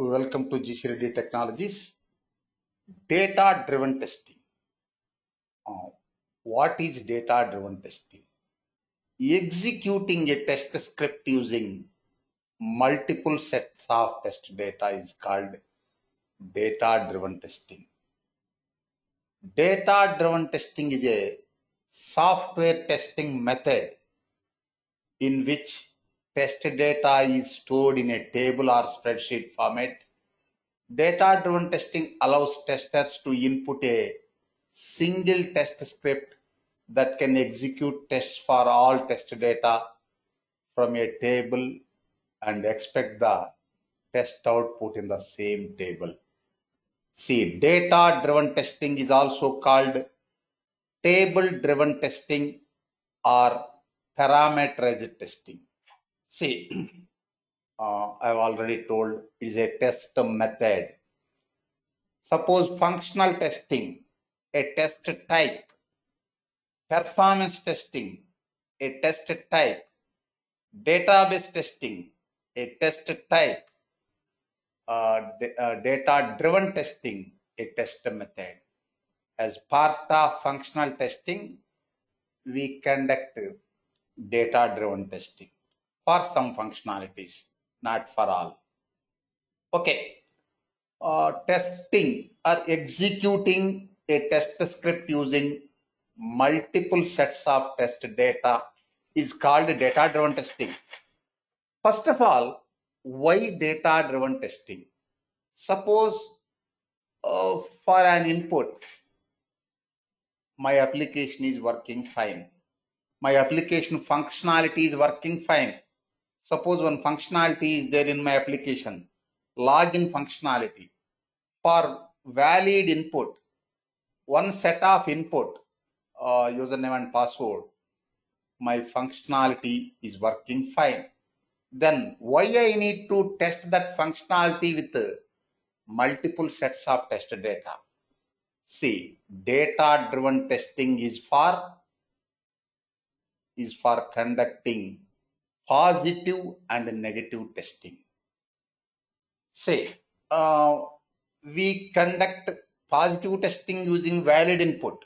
Welcome to GC Reddy Technologies. Data-driven testing. What is data-driven testing? Executing a test script using multiple sets of test data is called data-driven testing. Data-driven testing is a software testing method in which test data is stored in a table or spreadsheet format. Data-driven testing allows testers to input a single test script that can execute tests for all test data from a table and expect the test output in the same table. See, data-driven testing is also called table-driven testing or parameterized testing. See, I've already told it is a test method. Suppose functional testing, a test type, performance testing, a test type, database testing, a test type, data-driven testing, a test method. As part of functional testing, we conduct data-driven testing for some functionalities, not for all. Okay. Testing or executing a test script using multiple sets of test data is called data-driven testing. First of all, why data-driven testing? Suppose for an input, my application is working fine. My application functionality is working fine. Suppose one functionality is there in my application, login functionality. For valid input, one set of input, username and password, my functionality is working fine. Then why I need to test that functionality with multiple sets of test data? See, data-driven testing is for conducting positive and negative testing. Say, we conduct positive testing using valid input.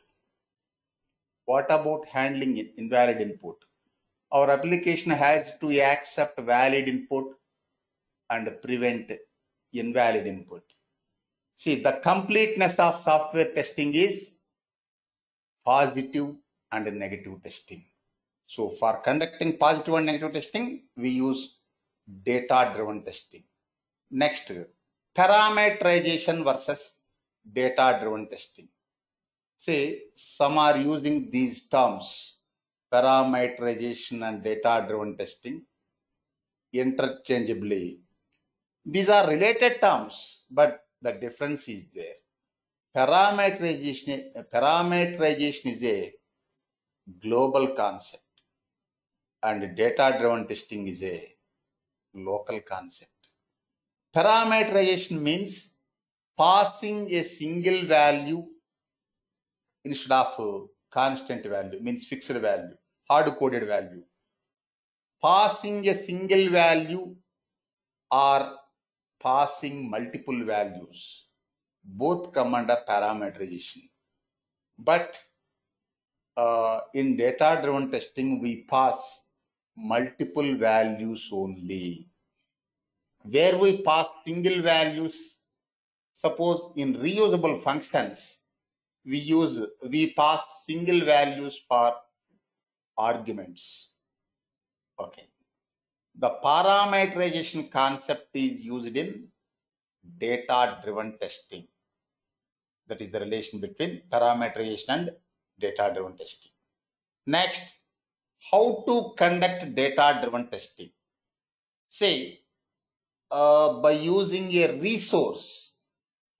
What about handling invalid input? Our application has to accept valid input and prevent invalid input. See, the completeness of software testing is positive and negative testing. So for conducting positive and negative testing, we use data-driven testing. Next, parameterization versus data-driven testing. Say, some are using these terms, parameterization and data-driven testing, interchangeably. These are related terms, but the difference is there. Parameterization is a global concept and data-driven testing is a local concept. Parameterization means passing a single value instead of constant value, means fixed value, hard-coded value. Passing a single value or passing multiple values, both come under parameterization. But in data-driven testing, we pass multiple values only. Where we pass single values, suppose in reusable functions, we pass single values for arguments. Okay. The parameterization concept is used in data-driven testing. That is the relation between parameterization and data-driven testing. Next, how to conduct data-driven testing? Say, by using a resource.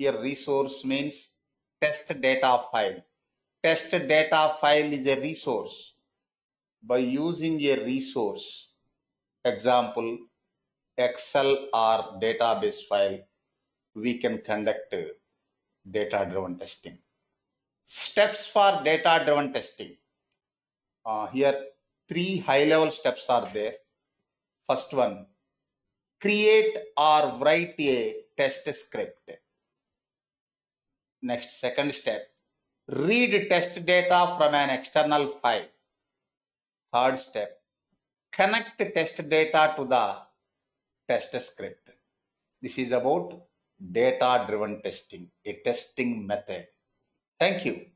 A resource means test data file. Test data file is a resource. By using a resource, example, Excel or database file, we can conduct data-driven testing. Steps for data-driven testing. Here, 3 high-level steps are there. First one, create or write a test script. Next, second step, read test data from an external file. Third step, connect test data to the test script. This is about data-driven testing, a testing method. Thank you.